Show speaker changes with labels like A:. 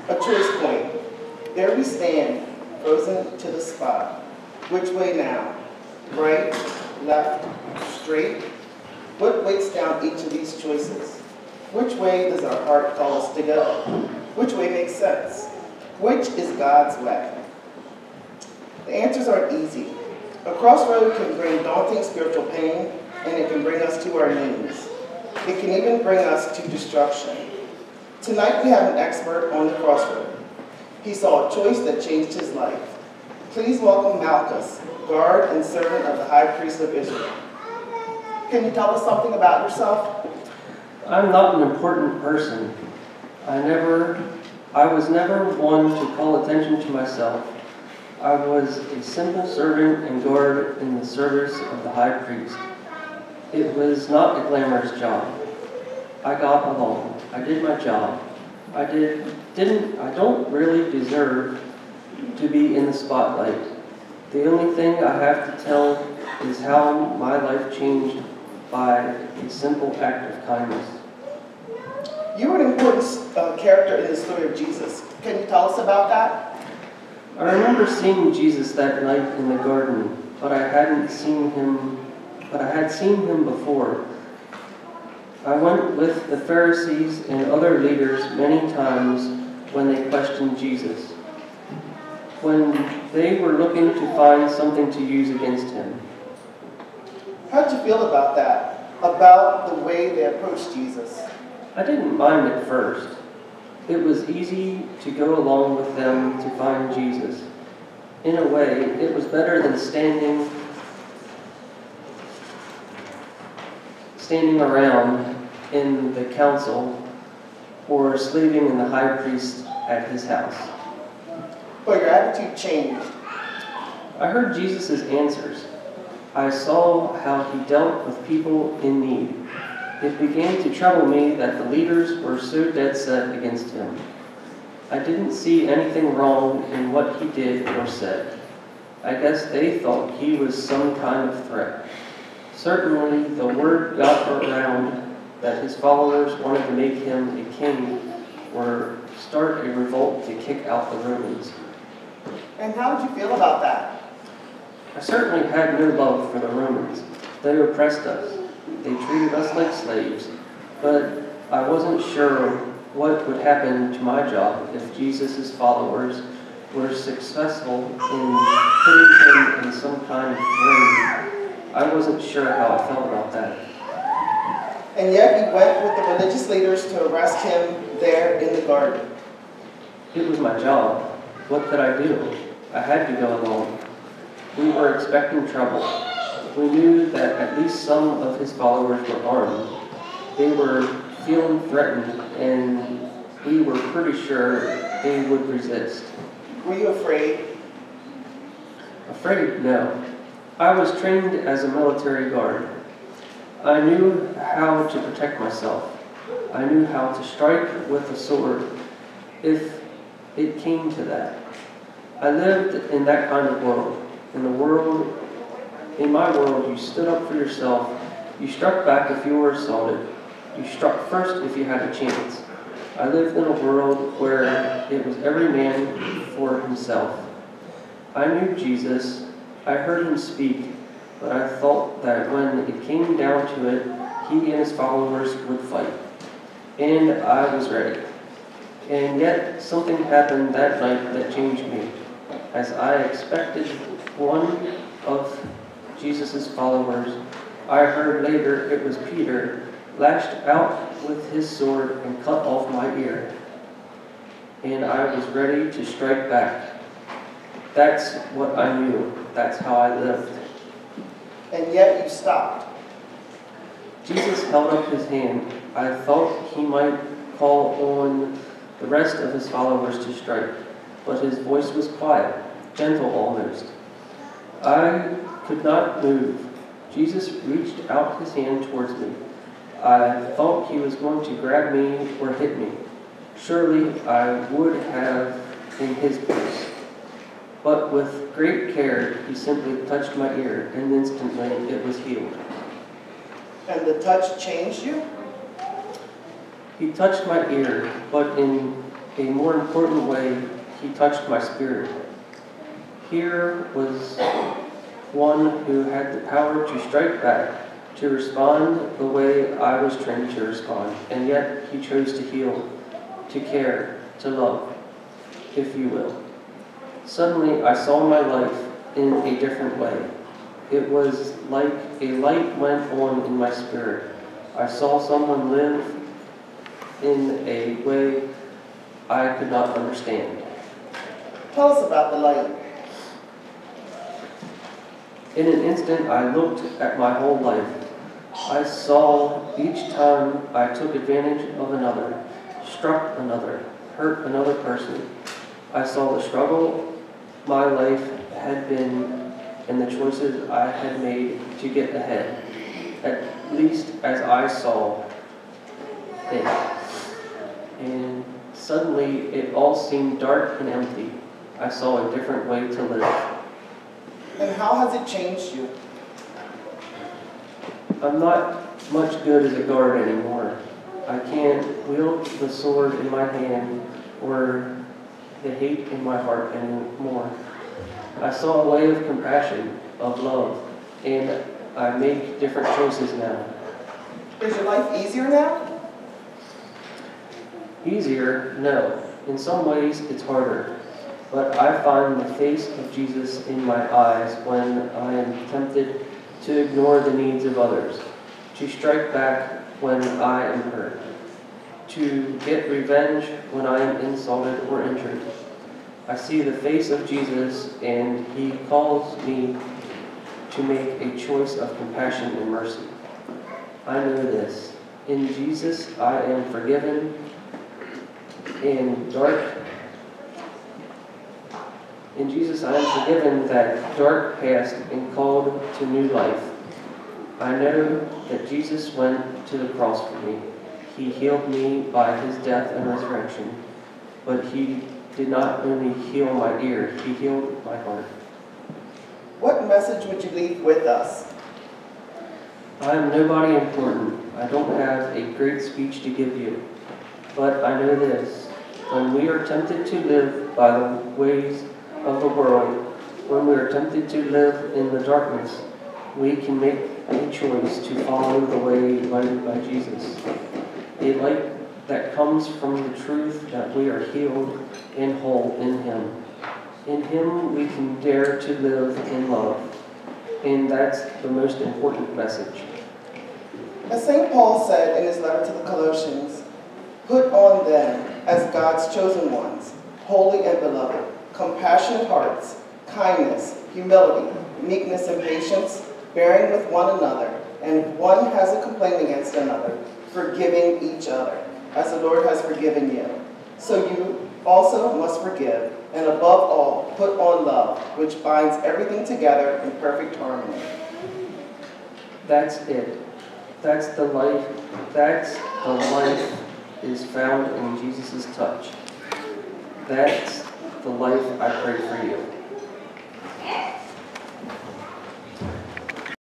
A: A choice point. There we stand, frozen to the spot. Which way now? Right, left, straight? What weighs down each of these choices? Which way does our heart call us to go? Which way makes sense? Which is God's way? The answers aren't easy. A crossroad can bring daunting spiritual pain, and it can bring us to our knees. It can even bring us to destruction. Tonight we have an expert on the crossroad. He saw a choice that changed his life. Please welcome Malchus, guard and servant of the high priest of Israel. Can you tell us something about yourself?
B: I'm not an important person. I was never one to call attention to myself. I was a simple servant and guard in the service of the high priest. It was not a glamorous job. I got along. I did my job. I don't really deserve to be in the spotlight. The only thing I have to tell is how my life changed by a simple act of kindness.
A: You were an important character in the story of Jesus. Can you tell us about that?
B: I remember seeing Jesus that night in the garden, but I had seen him before. I went with the Pharisees and other leaders many times when they questioned Jesus, when they were looking to find something to use against him.
A: How did you feel about that? About the way they approached Jesus?
B: I didn't mind at first. It was easy to go along with them to find Jesus. In a way, it was better than standing around in the council or slaving in the high priest at his house.
A: But your attitude changed.
B: I heard Jesus' answers. I saw how he dealt with people in need. It began to trouble me that the leaders were so dead set against him. I didn't see anything wrong in what he did or said. I guess they thought he was some kind of threat. Certainly, the word got around that his followers wanted to make him a king or start a revolt to kick out the Romans.
A: And how did you feel about that?
B: I certainly had no love for the Romans. They oppressed us. They treated us like slaves. But I wasn't sure what would happen to my job if Jesus' followers were successful in putting him in some kind of throne. I wasn't sure how I felt about that.
A: And yet you went with the religious leaders to arrest him there in the garden.
B: It was my job. What could I do? I had to go along. We were expecting trouble. We knew that at least some of his followers were armed. They were feeling threatened, and we were pretty sure they would resist.
A: Were you afraid?
B: Afraid? No. I was trained as a military guard. I knew how to protect myself. I knew how to strike with a sword if it came to that. I lived in that kind of world. In my world, you stood up for yourself. You struck back if you were assaulted. You struck first if you had a chance. I lived in a world where it was every man for himself. I knew Jesus. I heard him speak, but I thought that when it came down to it, he and his followers would fight. And I was ready. And yet, something happened that night that changed me. As I expected one of Jesus' followers, I heard later it was Peter, lashed out with his sword and cut off my ear. And I was ready to strike back. That's what I knew. That's how I lived.
A: And yet you stopped.
B: Jesus held up his hand. I thought he might call on the rest of his followers to strike, but his voice was quiet, gentle almost. I could not move. Jesus reached out his hand towards me. I thought he was going to grab me or hit me. Surely I would have in his place. But with great care, he simply touched my ear, and instantly it was healed.
A: And the touch changed you?
B: He touched my ear, but in a more important way, he touched my spirit. Here was one who had the power to strike back, to respond the way I was trained to respond, and yet he chose to heal, to care, to love, if you will. Suddenly, I saw my life in a different way. It was like a light went on in my spirit. I saw someone live in a way I could not understand.
A: Tell us about the light.
B: In an instant, I looked at my whole life. I saw each time I took advantage of another, struck another, hurt another person. I saw the struggle my life had been and the choices I had made to get ahead, at least as I saw it. And suddenly, it all seemed dark and empty. I saw a different way to live.
A: And how has it changed you?
B: I'm not much good as a guard anymore. I can't wield the sword in my hand or the hate in my heart anymore. I saw a way of compassion, of love, and I make different choices now.
A: Is your life easier now?
B: Easier? No. In some ways, it's harder. But I find the face of Jesus in my eyes when I am tempted to ignore the needs of others, to strike back when I am hurt, to get revenge when I am insulted or injured. I see the face of Jesus, and he calls me to make a choice of compassion and mercy. I know this. In Jesus, I am forgiven In Jesus, I am forgiven that dark past and called to new life. I know that Jesus went to the cross for me. He healed me by his death and resurrection. But he did not only heal my ear, he healed my heart.
A: What message would you leave with us?
B: I am nobody important. I don't have a great speech to give you. But I know this. When we are tempted to live by the ways of the world, when we are tempted to live in the darkness, we can make a choice to follow the way lighted by Jesus. A light that comes from the truth that we are healed and whole in him. In him we can dare to live in love. And that's the most important message.
A: As St. Paul said in his letter to the Colossians, put on then, as God's chosen ones, holy and beloved, compassionate hearts, kindness, humility, meekness, and patience, bearing with one another, and if one has a complaint against another, forgiving each other, as the Lord has forgiven you. So you also must forgive, and above all, put on love, which binds everything together in perfect harmony.
B: That's it. That's the life. That's the life is found in Jesus' touch. That's the life I pray for you.